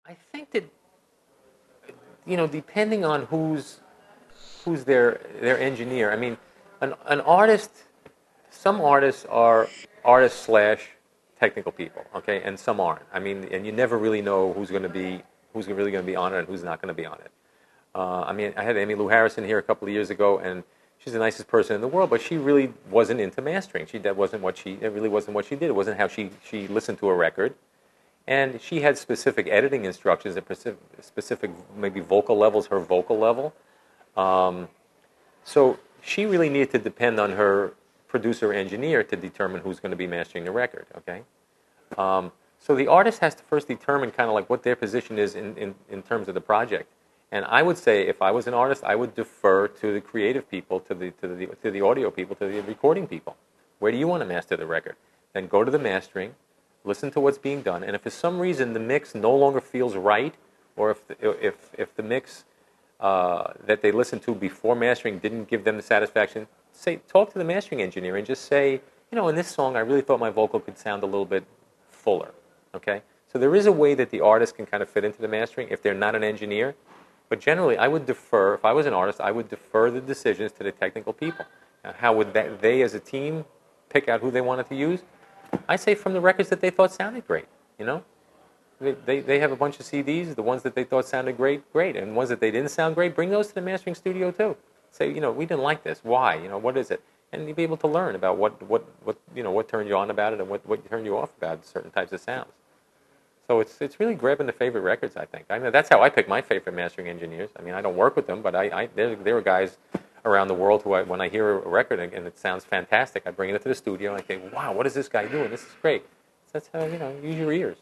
I think that, depending on who's their engineer. I mean, an artist. Some artists are artists slash technical people, okay, and some aren't. I mean, and you never really know who's really going to be on it and who's not going to be on it. I mean, I had Amy Lou Harrison here a couple of years ago, and she's the nicest person in the world, but she really wasn't into mastering. It really wasn't what she did. It wasn't how she listened to a record. And she had specific editing instructions, specific maybe vocal levels, her vocal level. So she really needed to depend on her producer engineer to determine who's going to be mastering the record, okay? So the artist has to first determine kind of like what their position is in terms of the project. And I would say if I was an artist, I would defer to the creative people, to the audio people, to the recording people. Where do you want to master the record? Then go to the mastering, listen to what's being done, and if for some reason the mix no longer feels right, or if the mix that they listened to before mastering didn't give them the satisfaction, talk to the mastering engineer and just say, in this song I really thought my vocal could sound a little bit fuller, okay? So there is a way that the artist can kind of fit into the mastering if they're not an engineer, but generally I would defer, if I was an artist, I would defer the decisions to the technical people. Now, how would they as a team pick out who they wanted to use? I say from the records that they thought sounded great, They have a bunch of CDs, the ones that they thought sounded great, and the ones that they didn't sound great, bring those to the mastering studio too. Say, we didn't like this. Why? What is it? And you'll be able to learn about what turned you on about it and what turned you off about certain types of sounds. So it's really grabbing the favorite records, I think. I mean, that's how I pick my favorite mastering engineers. I mean, I don't work with them, but there are guys around the world who, when I hear a record and it sounds fantastic, I bring it to the studio and I think, wow, what is this guy doing? This is great. So that's how, use your ears.